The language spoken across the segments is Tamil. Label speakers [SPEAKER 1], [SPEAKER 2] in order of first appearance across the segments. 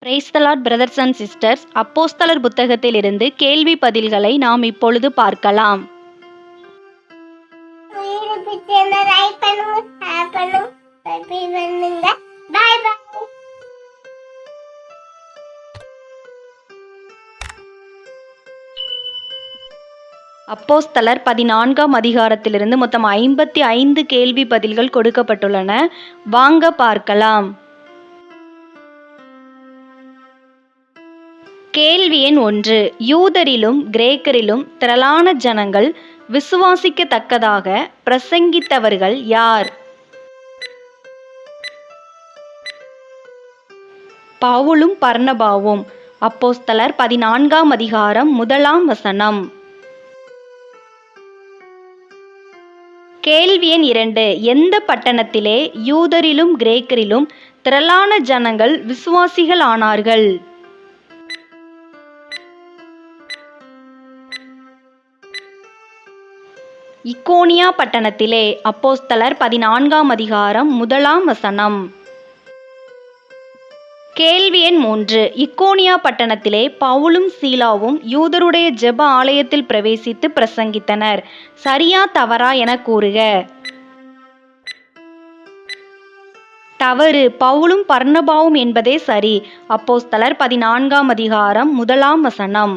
[SPEAKER 1] Praise the Lord brothers and sisters. அப்போஸ்தலர் புத்தகத்திலிருந்து கேள்வி பதில்களை நாம் இப்பொழுது பார்க்கலாம். அப்போஸ்தலர் 14ஆம் அதிகாரத்திலிருந்து மொத்தம் 55 கேள்வி பதில்கள் கொடுக்கப்பட்டுள்ளன. வாங்க பார்க்கலாம். கேள்வி எண் 1. யூதரிலும் கிரேக்கரிலும் திரளான ஜனங்கள் விசுவாசிக்கத்தக்கதாக பிரசங்கித்தவர்கள் யார்? பவுலும் பர்னபாவும். அப்போஸ்தலர் 14ஆம் அதிகாரம் 1ஆம் வசனம். கேள்வி எண் 2. எந்த பட்டணத்திலே யூதரிலும் கிரேக்கரிலும் திரளான ஜனங்கள் விசுவாசிகள் ஆனார்கள்? இக்கோனியா பட்டணத்திலே. அப்போஸ்தலர் 14ஆம் அதிகாரம் 1ஆம் வசனம். கேள்வி எண் 3. இக்கோனியா பட்டணத்திலே பவுலும் சீலாவும் யூதருடைய ஜெப ஆலயத்தில் பிரவேசித்து பிரசங்கித்தனர். சரியா தவறா என கூறுக. தவறு. பவுலும் பர்னபாவும் என்பதே சரி. அப்போஸ்தலர் 14ஆம் அதிகாரம் 1ஆம் வசனம்.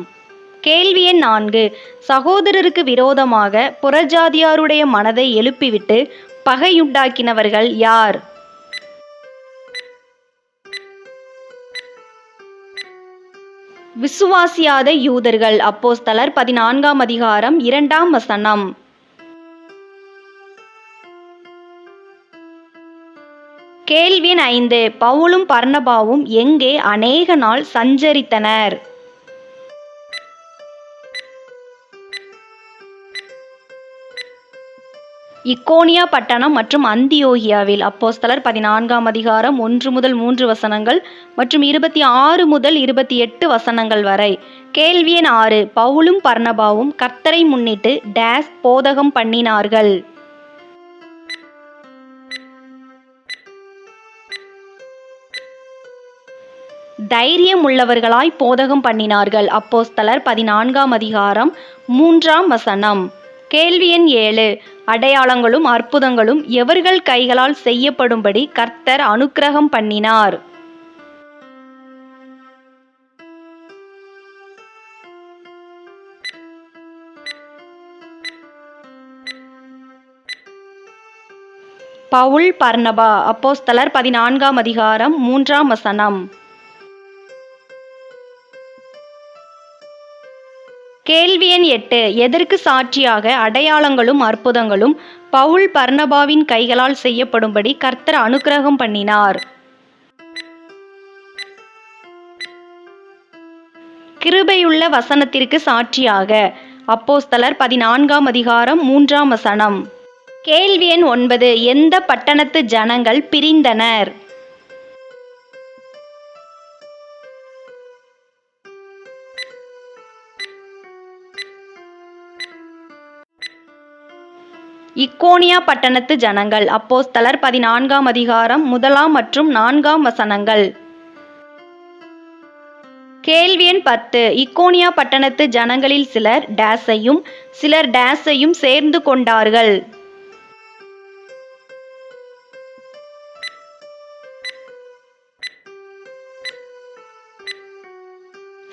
[SPEAKER 1] கேள்வி எண் 4. சகோதரருக்கு விரோதமாக புறஜாதியாருடைய மனதை எழுப்பிவிட்டு பகையுண்டாக்கினவர்கள் யார்? விசுவாசியாத யூதர்கள். அப்போஸ்தலர் 14ஆம் அதிகாரம் 2ஆம் வசனம். கேள்வி எண் 5. பவுலும் பர்னபாவும் எங்கே அநேக நாள் சஞ்சரித்தனர்? இக்கோனியா பட்டணம் மற்றும் அந்தியோகியாவில். அப்போஸ்தலர் 14ஆம் அதிகாரம் 1 முதல் 3 வசனங்கள் மற்றும் 26 முதல் 28 வசனங்கள் வரை. கேள்வி எண் 6. பவுலும் பர்னபாவும் கர்த்தரை முன்னிட்டு டேஸ் போதகம் பண்ணினார்கள்? தைரியம் உள்ளவர்களாய் போதகம் பண்ணினார்கள். அப்போஸ்தலர் 14ஆம் அதிகாரம் 3ஆம் வசனம். கேள்வி எண் 7. அடையாளங்களும் அற்புதங்களும் எவர்கள் கைகளால் செய்யப்படும்படி கர்த்தர் அனுக்கிரகம் பண்ணினார்? பவுல் பர்னபா. அப்போஸ்தலர் 14ஆம் அதிகாரம் 3ஆம் வசனம். கேள்வி எண் 8. எதற்கு சாட்சியாக அடையாளங்களும் அற்புதங்களும் பவுல் பர்னபாவின் கைகளால் செய்யப்படும்படி கர்த்தர் அனுக்கிரகம் பண்ணினார்? கிருபையுள்ள வசனத்திற்கு சாட்சியாக. அப்போஸ்தலர் 14ஆம் அதிகாரம் 3ஆம் வசனம். கேள்வி எண் 9. எந்த பட்டணத்து ஜனங்கள் பிரிந்தனர்? இக்கோனியா பட்டணத்து ஜனங்கள். அப்போஸ்தலர் 14ஆம் அதிகாரம் 1ஆம் மற்றும் 4ஆம் வசனங்கள். கேள்வி எண் 10. இக்கோனியா பட்டணத்து ஜனங்களில் சிலர் டேஸையும் சிலர் டேஸையும் சேர்ந்து கொண்டார்கள்.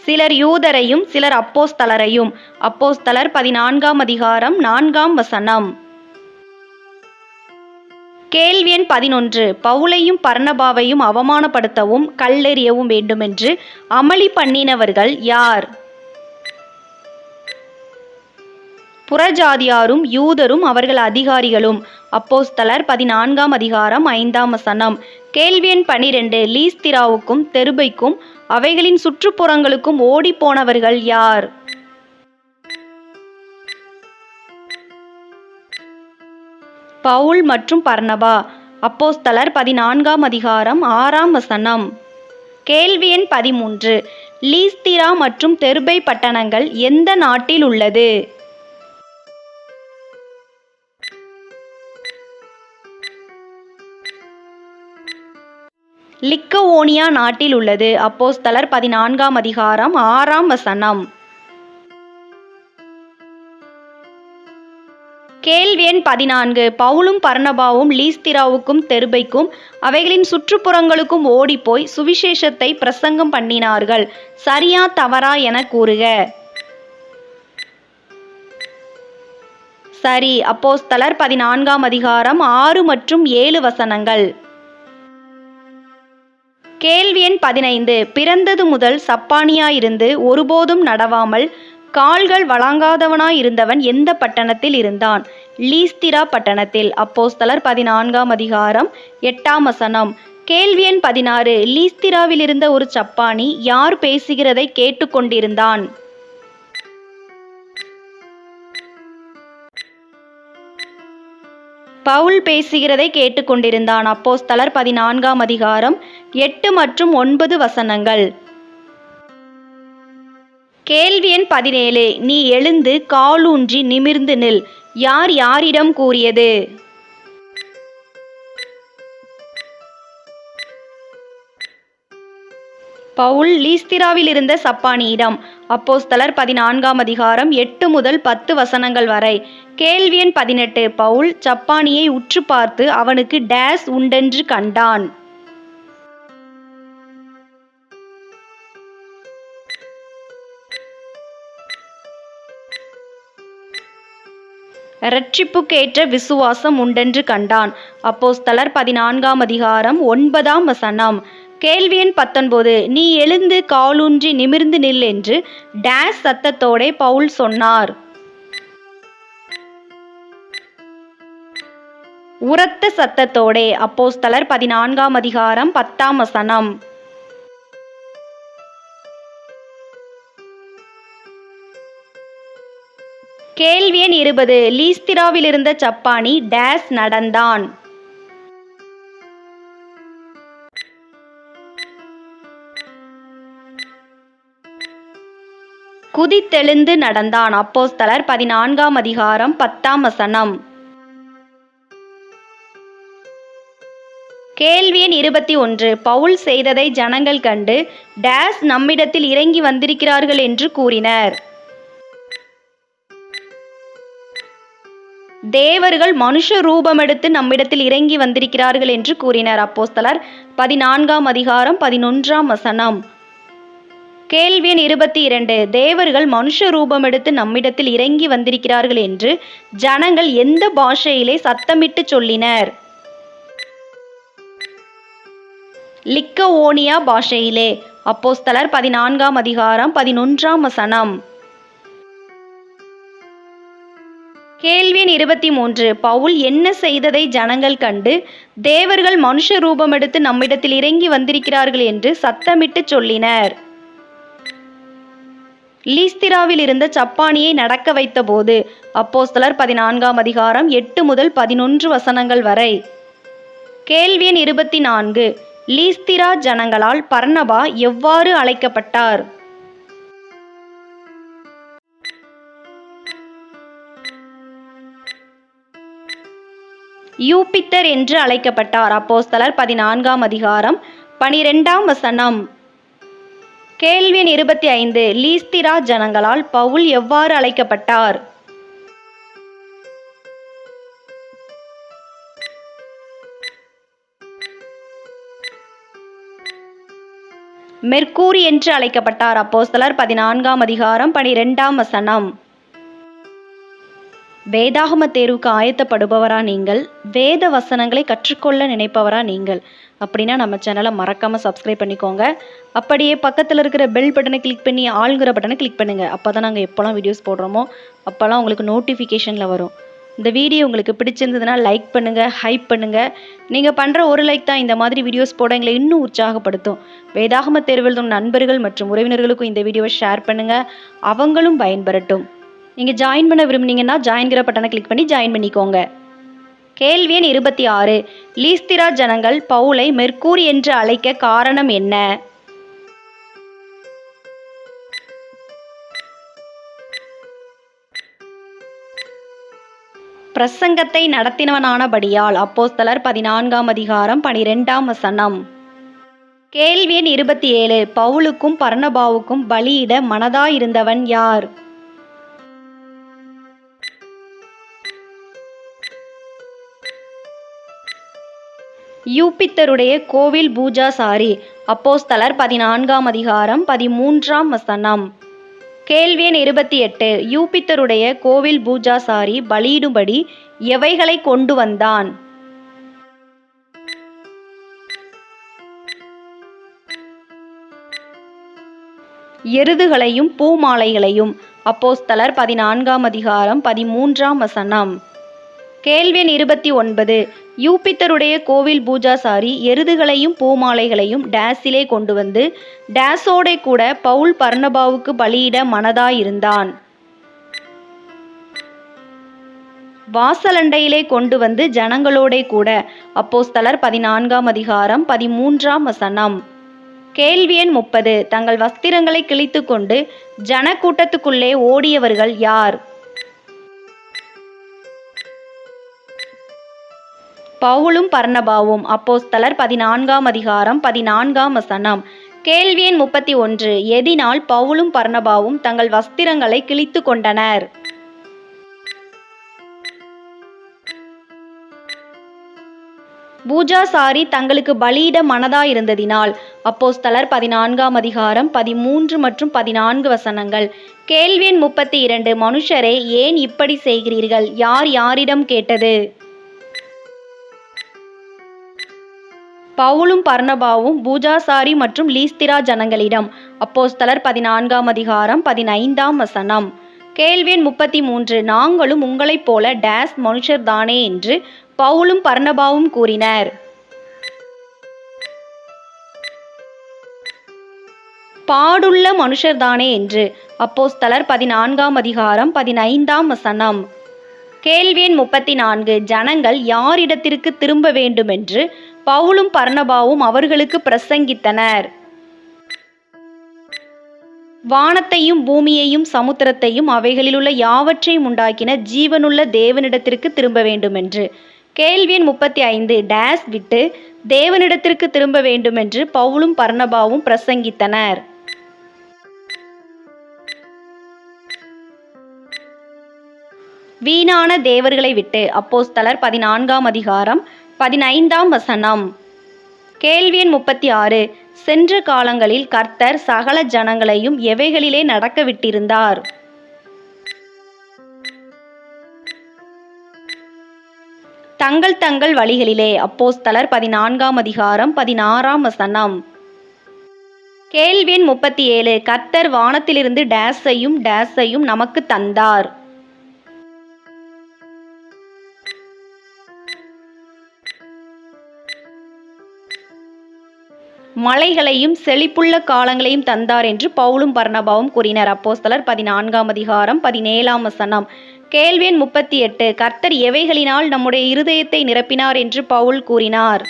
[SPEAKER 1] சிலர் யூதரையும் சிலர் அப்போஸ்தலரையும். அப்போஸ்தலர் 14ஆம் அதிகாரம் 4ஆம் வசனம். கேள்வி எண் 11. பவுலையும் பர்னபாவையும் அவமானப்படுத்தவும் கல்லெறியவும் வேண்டுமென்று அமளி பண்ணினவர்கள் யார்? புறஜாதியாரும் யூதரும் அவர்கள் அதிகாரிகளும். அப்போஸ்தலர் 14ஆம் அதிகாரம் 5ஆம் வசனம். கேள்வி எண் 12. லீஸ்திராவுக்கும் தெருபைக்கும் அவைகளின் சுற்றுப்புறங்களுக்கும் ஓடிப்போனவர்கள் யார்? பவுல் மற்றும் பர்னபா. அப்போஸ்தலர் 14ஆம் அதிகாரம் 6ஆம் வசனம். கேள்வி எண் 13. லீஸ்திரா மற்றும் தெருபை பட்டணங்கள் எந்த நாட்டில் உள்ளது? லிக்கவோனியா நாட்டில் உள்ளது. அப்போஸ்தலர் 14ஆம் அதிகாரம் 6ஆம் வசனம். கேள்வி எண் 14. பவுலும் பர்னபாவும் லீஸ்திராவுக்கும் தெர்பைக்கும் அவைகளின் சுற்றுப்புறங்களுக்கும் ஓடிப்போய் சுவிசேஷத்தை பிரசங்கம் பண்ணினார்கள். சரியா தவறா என கூறுக. சரி. அப்போஸ்தலர் 14ஆம் அதிகாரம் 6 மற்றும் 7 வசனங்கள். கேள்வி எண் 15. பிறந்தது முதல் சப்பானியாயிருந்து ஒருபோதும் நடவாமல் கால்கள் வழங்காதவனாயிருந்தவன் எந்த பட்டணத்தில் இருந்தான்? லீஸ்திரா பட்டணத்தில். அப்போஸ்தலர் 14ஆம் அதிகாரம் 8ஆம் வசனம். கேள்வி எண் 16. லீஸ்திராவில் இருந்த ஒரு சப்பானி யார் பேசுகிறதை கேட்டுக்கொண்டிருந்தான்? பவுல் பேசுகிறதை கேட்டுக்கொண்டிருந்தான். அப்போஸ்தலர் 14ஆம் அதிகாரம் 8 மற்றும் 9 வசனங்கள். கேள்வி எண் 17. நீ எழுந்து காலூன்றி நிமிர்ந்து நில். யார் யாரிடம் கூறியது? பவுல் லீஸ்திராவில் இருந்த சப்பானியிடம். அப்போஸ்தலர் 14ஆம் அதிகாரம் 8 முதல் 10 வசனங்கள் வரை. கேள்வி எண் 18. பவுல் சப்பானியை உற்று பார்த்து அவனுக்கு டேஸ் உண்டென்று கண்டான். இரட்சிப்புக்கேற்ற விசுவாசம் உண்டென்று கண்டான். அப்போஸ்தலர் 14ஆம் அதிகாரம் 9ஆம் வசனம். கேள்வி எண் 19. நீ எழுந்து காலூன்றி நிமிர்ந்து நில் என்று டேஸ் சத்தத்தோடே பவுல் சொன்னார். உரத்த சத்தத்தோடே. அப்போஸ்தலர் 14ஆம் அதிகாரம் 10ஆம் வசனம். கேள்வி எண் 20. லீஸ்திராவில் இருந்த சப்பானி டேஸ் நடந்தான். குதித்தெழுந்து நடந்தான். அப்போஸ்தலர் 14ஆம் அதிகாரம் 10ஆம் வசனம். கேள்வி எண் 21. பவுல் செய்ததை ஜனங்கள் கண்டு டேஸ் நம்மிடத்தில் இறங்கி வந்திருக்கிறார்கள் என்று கூறினர். தேவர்கள் மனுஷ ரூபமெடுத்து நம்மிடத்தில் இறங்கி வந்திருக்கிறார்கள் என்று கூறினர். அப்போஸ்தலர் 14ஆம் அதிகாரம் 11ஆம் வசனம். கேள்வி எண் 22. தேவர்கள் மனுஷ ரூபமெடுத்து நம்மிடத்தில் இறங்கி வந்திருக்கிறார்கள் என்று ஜனங்கள் எந்த பாஷையிலே சத்தமிட்டு சொல்லினர்? லிக்கவோனியா பாஷையிலே. அப்போஸ்தலர் 14ஆம் அதிகாரம் 11ஆம் வசனம். கேள்வி எண் 23. பவுல் என்ன செய்ததை ஜனங்கள் கண்டு தேவர்கள் மனுஷ ரூபமெடுத்து நம்மிடத்தில் இறங்கி வந்திருக்கிறார்கள் என்று சத்தமிட்டு சொல்லினர்? லீஸ்திராவில் இருந்த சப்பானியை நடக்க வைத்தபோது. அப்போஸ்தலர் 14ஆம் அதிகாரம் 8 முதல் 11 வசனங்கள் வரை. கேள்வி எண் 24. லீஸ்திரா ஜனங்களால் பர்னபா எவ்வாறு அழைக்கப்பட்டார்? யூபித்தர் என்று அழைக்கப்பட்டார். அப்போஸ்தலர் 14ஆம் அதிகாரம் 12ஆம் வசனம். கேள்வி எண் 25. லீஸ்திரா ஜனங்களால் பவுல் எவ்வாறு அழைக்கப்பட்டார்? மெர்க்கூரி என்று அழைக்கப்பட்டார். அப்போஸ்தலர் 14ஆம் அதிகாரம் 12ஆம் வசனம். வேதாகம தேர்வுக்கு ஆயத்தப்படுபவரா நீங்கள்? வேத வசனங்களை கற்றுக்கொள்ள நினைப்பவரா நீங்கள்? அப்படின்னா நம்ம சேனலை மறக்காமல் சப்ஸ்கிரைப் பண்ணிக்கோங்க. அப்படியே பக்கத்தில் இருக்கிற பெல் பட்டனை கிளிக் பண்ணி ஆளுங்கிற பட்டனை கிளிக் பண்ணுங்கள். அப்போ தான் நாங்கள் எப்போல்லாம் வீடியோஸ் போடுறோமோ அப்போல்லாம் உங்களுக்கு நோட்டிஃபிகேஷனில் வரும். இந்த வீடியோ உங்களுக்கு பிடிச்சிருந்ததுன்னா லைக் பண்ணுங்கள், ஹைப் பண்ணுங்கள். நீங்கள் பண்ணுற ஒரு லைக் தான் இந்த மாதிரி வீடியோஸ் போட எங்களை இன்னும் உற்சாகப்படுத்தும். வேதாகம தேர்வு எழுதும் நண்பர்கள் மற்றும் உறவினர்களுக்கும் இந்த வீடியோவை ஷேர் பண்ணுங்கள், அவங்களும் பயன்பெறட்டும். நீங்கள் ஜாயின் பண்ண விரும்புனீங்கன்னா ஜாயின்கிற பட்டனை கிளிக் பண்ணி ஜாயின் பண்ணிக்கோங்க. கேள்வி எண் 26. லீஸ்திரா ஜனங்கள் பவுலை மெர்க்கூரி என்று அழைக்க காரணம் என்ன? பிரசங்கத்தை நடத்தினவனானபடியால். அப்போஸ்தலர் 14ஆம் அதிகாரம் 12ஆம் வசனம். கேள்வி எண் 27 பவுலுக்கும் பர்னபாவுக்கும் பலியிட மனதாயிருந்தவன் யார்? யூப்பித்தருடைய கோவில் பூஜாசாரி. அப்போஸ்தலர் 14ஆம் அதிகாரம் 13ஆம் வசனம். கேள்வி எண் 28 யூப்பித்தருடைய கோவில் பூஜாசாரி பலியிடும்படி எவைகளை கொண்டு வந்தான்? எருதுகளையும் பூமாலைகளையும். அப்போஸ்தலர் 14ஆம் அதிகாரம் 13ஆம் வசனம். கேள்வி எண் 29 யூப்பித்தருடைய கோவில் பூஜாசாரி எருதுகளையும் பூமாலைகளையும் டேஸிலே கொண்டு வந்து டேஸோடே கூட பவுல் பர்னபாவுக்கு பலியிட மனதாயிருந்தான். வாசலண்டையிலே கொண்டு வந்து ஜனங்களோடே கூட. அப்போஸ்தலர் 14ஆம் அதிகாரம் 13ஆம் வசனம். கேள்வி எண் 30 தங்கள் வஸ்திரங்களை கிழித்து கொண்டு ஜனக்கூட்டத்துக்குள்ளே ஓடியவர்கள் யார்? பவுலும் பர்னபாவும். அப்போஸ்தலர் 14ஆம் அதிகாரம் 14ஆம் வசனம். கேள்வி எண் 31 எதினால் பவுலும் பர்னபாவும் தங்கள் வஸ்திரங்களை கிழித்து கொண்டனர்? பூஜாசாரி தங்களுக்கு பலியிட மனதாயிருந்ததினால். அப்போஸ்தலர் 14ஆம் அதிகாரம் 13 மற்றும் 14 வசனங்கள். கேள்வி எண் 32 மனுஷரே ஏன் இப்படி செய்கிறீர்கள்? யார் யாரிடம் கேட்டது? பவுலும் பர்னபாவும் பூஜாசாரி மற்றும் லீஸ்திரா ஜனங்களிடம். அப்போஸ்தலர் 14ஆம் அதிகாரம் 15ஆம் வசனம். கேள்வி எண் 33 நாங்களும் உங்களைப் போல டேஸ் மனுஷர்தானே என்று பவுலும் பர்னபாவும் கூறினர். பாடுள்ள மனுஷர்தானே என்று. அப்போஸ்தலர் 14ஆம் அதிகாரம் 15ஆம் வசனம். கேள்வி எண் 34 ஜனங்கள் யாரிடத்திற்கு திரும்ப வேண்டுமென்று பவுலும் பர்னபாவும் அவர்களுக்கு பிரசங்கித்தனர்? வானத்தையும் பூமியையும் சமுத்திரத்தையும் அவைகளிலுள்ள யாவற்றையும் உண்டாக்கின ஜீவனுள்ள தேவனிடத்திற்கு திரும்ப வேண்டுமென்று. கேள்வி எண் 35 டேஸ் விட்டு தேவனிடத்திற்கு திரும்ப வேண்டுமென்று பவுலும் பர்னபாவும் பிரசங்கித்தனர். வீணான தேவர்களை விட்டு. அப்போஸ்தலர் 14ஆம் அதிகாரம் 15ஆம் வசனம். கேள்வி எண் 36 சென்ற காலங்களில் கர்த்தர் சகல ஜனங்களையும் எவைகளிலே நடக்க விட்டிருந்தார்? தங்கள் தங்கள் வழிகளிலே. அப்போஸ்தலர் 14ஆம் அதிகாரம் 16ஆம் வசனம். கேள்வி எண் 37 கர்த்தர் வானத்திலிருந்து டேஸையும் டேஸையும் நமக்கு தந்தார்? மலைகளையும் செழிப்புள்ள காலங்களையும் தந்தார் என்று பவுலும் பர்னபாவும் கூறினர். அப்போஸ்தலர் 14ஆம் அதிகாரம் 17ஆம் வசனம். கேள்வி எண் 38 கர்த்தர் எவைகளினால் நம்முடைய இருதயத்தை நிரப்பினார் என்று பவுல் கூறினார்?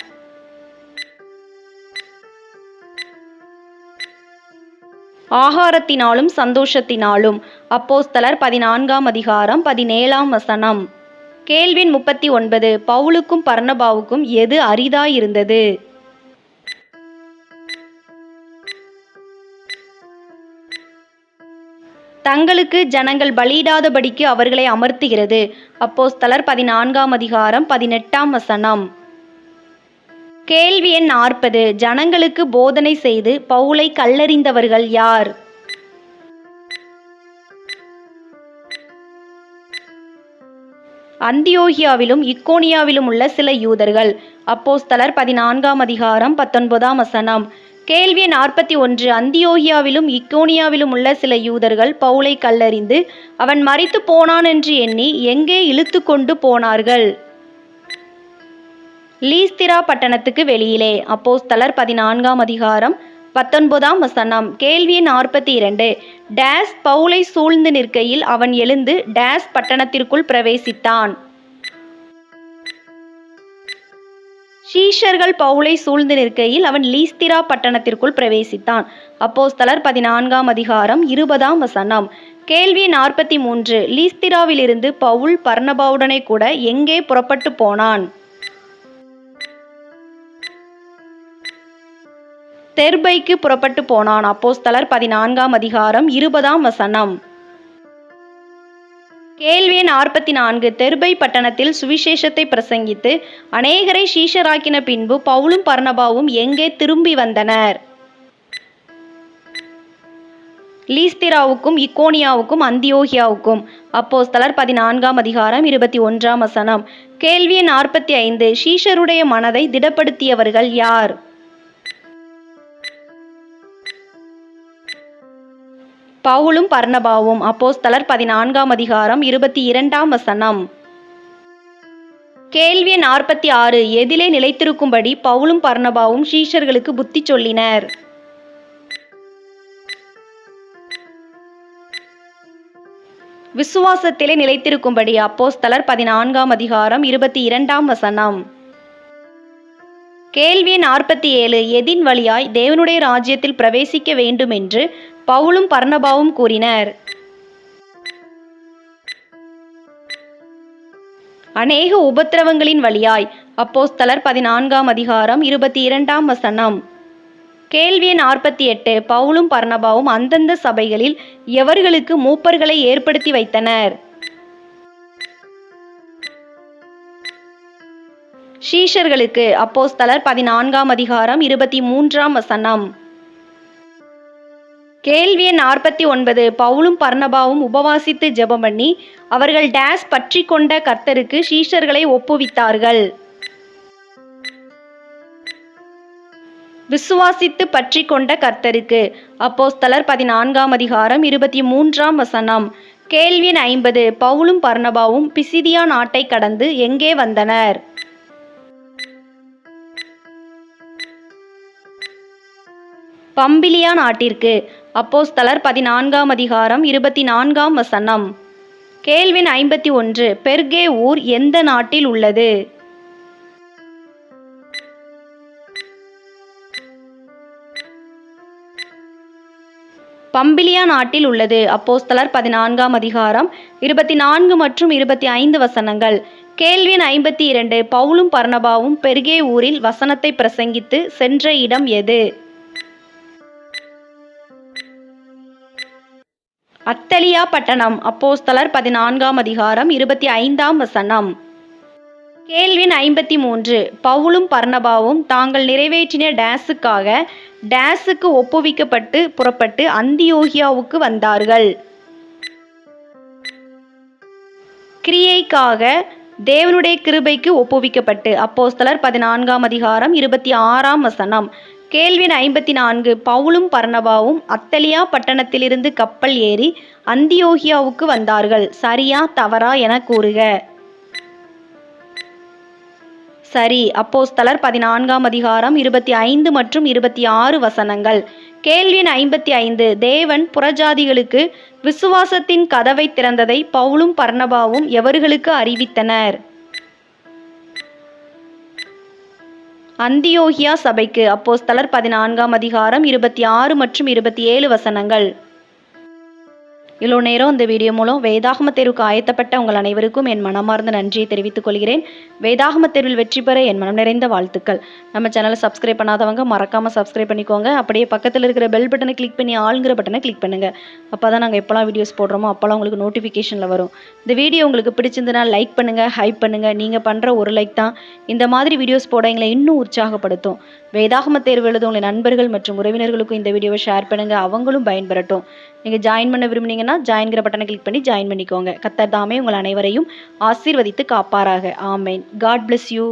[SPEAKER 1] ஆகாரத்தினாலும் சந்தோஷத்தினாலும். அப்போஸ்தலர் 14ஆம் அதிகாரம் 17ஆம் வசனம். கேள்வி எண் 39 பவுலுக்கும் பர்னபாவுக்கும் எது அரிதாயிருந்தது? தங்களுக்கு ஜனங்கள் பலியிடாதபடிக்கு அவர்களை அமர்த்துகிறது. அப்போஸ்தலர் 14ஆம் அதிகாரம் 18ஆம் வசனம். கேள்வி எண் 40 ஜனங்களுக்கு போதனை செய்து பவுலை கல்லெறிந்தவர்கள் யார்? அந்தியோகியாவிலும் இக்கோனியாவிலும் உள்ள சில யூதர்கள். அப்போஸ்தலர் 14ஆம் அதிகாரம் 19ஆம் வசனம். கேள்வி 41 அந்தியோகியாவிலும் இக்கோனியாவிலும் உள்ள சில யூதர்கள் பவுலை கல்லெறிந்து அவன் மரித்து போனான் என்று எண்ணி எங்கே இழுத்து கொண்டு போனார்கள்? லீஸ்திரா பட்டணத்துக்கு வெளியிலே. அப்போஸ்தலர் 14ஆம் அதிகாரம் 19ஆம் வசனம். கேள்வி 42 டேஸ் பவுலை சூழ்ந்து நிற்கையில் அவன் எழுந்து டேஸ் பட்டணத்திற்குள் பிரவேசித்தான். சீஷர்கள் பவுலை சூழ்ந்து நிற்கையில் அவன் லீஸ்திரா பட்டணத்திற்குள் பிரவேசித்தான். அப்போஸ்தலர் 14ஆம் அதிகாரம் 20ஆம் வசனம். கேள்வி 43 லீஸ்திராவிலிருந்து பவுல் பர்னபாவுடனே கூட எங்கே புறப்பட்டு போனான்? தெர்பைக்கு புறப்பட்டு போனான். அப்போஸ்தலர் 14ஆம் அதிகாரம் 20ஆம் வசனம். கேள்வி எண் 44. தெர்பை பட்டணத்தில் சுவிசேஷத்தை பிரசங்கித்து அநேகரை சீஷராக்கின பின்பு பவுலும் பர்னபாவும் எங்கே திரும்பி வந்தனர்? லீஸ்திராவுக்கும் இக்கோனியாவுக்கும் அந்தியோகியாவுக்கும். அப்போஸ்தலர் 14ஆம் அதிகாரம் 21ஆம் வசனம். கேள்வி எண் 45. சீஷருடைய மனதை திடப்படுத்தியவர்கள் யார்? பவுலும் பர்னபாவும். அப்போஸ்தலர் 14ஆம் அதிகாரம் 22ஆம் வசனம். கேள்வி 46. எதிலே நிலைத்திருக்கும்படி பவுலும் பர்னபாவும் சீஷர்களுக்கு புத்தி சொல்லினர்? விசுவாசத்திலே நிலைத்திருக்கும்படி. அப்போஸ்தலர் 14ஆம் அதிகாரம் 22ஆம் வசனம். கேள்வி 47. எதின் வழியாய் தேவனுடைய ராஜ்யத்தில் பிரவேசிக்க வேண்டும் என்று பவுலும் பர்னபாவும் கூறினர்? அநேக உபத்திரவங்களின் வழியாய். அப்போஸ்தலர் 14ஆம் அதிகாரம் 22ஆம் வசனம். கேள்வி 48. பவுலும் பர்னபாவும் அந்தந்த சபைகளில் எவர்களுக்கு மூப்பர்களை ஏற்படுத்தி வைத்தனர்? சீஷர்களுக்கு. அப்போஸ்தலர் 14ஆம் அதிகாரம் 23ஆம் வசனம். கேள்வி 49. பவுலும் பர்னபாவும் உபவாசித்து ஜெபம் பண்ணி அவர்கள் டேஸ் பற்றி கொண்ட கர்த்தருக்கு சீஷர்களை ஒப்புவித்தார்கள்? விசுவாசித்து பற்றி கொண்ட கர்த்தருக்கு. அப்போஸ்தலர் 14ஆம் அதிகாரம் 23ஆம் வசனம். கேள்வி 50. பவுலும் பர்னபாவும் பிசிதியா நாட்டை கடந்து எங்கே வந்தனர்? பம்பிலியா நாட்டிற்கு. அப்போஸ்தலர் 14ஆம் அதிகாரம் 24ஆம் வசனம். கேள்வி 51. பெர்கே ஊர் எந்த நாட்டில் உள்ளது? பம்பிலியா நாட்டில் உள்ளது. அப்போஸ்தலர் 14ஆம் அதிகாரம் 24 மற்றும் 25 வசனங்கள். கேள்வி 52. பவுலும் பர்னபாவும் பெர்கே ஊரில் வசனத்தை பிரசங்கித்து சென்ற இடம் எது? அத்தலியா பட்டணம். அப்போஸ்தலர் 14ஆம் அதிகாரம் 25ஆம் வசனம். கேள்வி 53. பவுலும் பர்னபாவும் தாங்கள் நிறைவேற்றின டேஸுக்காக டேஸுக்கு ஒப்புவிக்கப்பட்டு புறப்பட்டு அந்தியோகியாவுக்கு வந்தார்கள்? கிரியைக்காக தேவனுடைய கிருபைக்கு ஒப்புவிக்கப்பட்டு. அப்போஸ்தலர் 14ஆம் அதிகாரம் 26ஆம் வசனம். கேள்வி 54. பவுலும் பர்னபாவும் அத்தலியா பட்டணத்திலிருந்து கப்பல் ஏறி அந்தியோகியாவுக்கு வந்தார்கள். சரியா தவறா என கூறுக. சரி. அப்போஸ்தலர் 14ஆம் அதிகாரம் 25 மற்றும் 26 வசனங்கள். கேள்வி 55. தேவன் புறஜாதிகளுக்கு விசுவாசத்தின் கதவை திறந்ததை பவுலும் பர்னபாவும் எவர்களுக்கு அறிவித்தனர்? அந்தியோகியா சபைக்கு. அப்போஸ்தலர் 14ஆம் அதிகாரம் 26 மற்றும் 27 வசனங்கள். இவ்வளோ நேரம் இந்த வீடியோ மூலம் வேதாகம தேர்வுக்கு ஆயத்தப்பட்ட உங்கள் அனைவருக்கும் என் மனமார்ந்த நன்றியை தெரிவித்துக் கொள்கிறேன். வேதாகம தேர்வில் வெற்றி பெற என் மனம் நிறைந்த வாழ்த்துக்கள். நம்ம சேனலை சப்ஸ்கிரைப் பண்ணாதவங்க மறக்காமல் சப்ஸ்கிரைப் பண்ணிக்கோங்க. அப்படியே பக்கத்தில் இருக்கிற பெல் பட்டனை கிளிக் பண்ணி ஆளுங்கிற பட்டனை கிளிக் பண்ணுங்கள். அப்போ தான் நாங்கள் எப்போலாம் வீடியோஸ் போடுறோமோ அப்போலாம் உங்களுக்கு நோட்டிஃபிகேஷனில் வரும். இந்த வீடியோ உங்களுக்கு பிடிச்சிருந்ததுன்னா லைக் பண்ணுங்கள், ஹைப் பண்ணுங்கள். நீங்கள் பண்ணுற ஒரு லைக் தான் இந்த மாதிரி வீடியோஸ் போட எங்களை இன்னும் உற்சாகப்படுத்தும். வேதாகம தேர்வு எழுத உங்களை நண்பர்கள் மற்றும் உறவினர்களுக்கும் இந்த வீடியோவை ஷேர் பண்ணுங்கள், அவங்களும் பயன்பெறட்டும். நீங்கள் ஜாயின் பண்ண விரும்புனீங்கன்னா ஜாயின்கிற பட்டனை கிளிக் பண்ணி ஜாயின் பண்ணிக்கோங்க. கர்த்தர் தாமே உங்கள் அனைவரையும் ஆசீர்வதித்து காப்பாராக. ஆமேன். God bless you.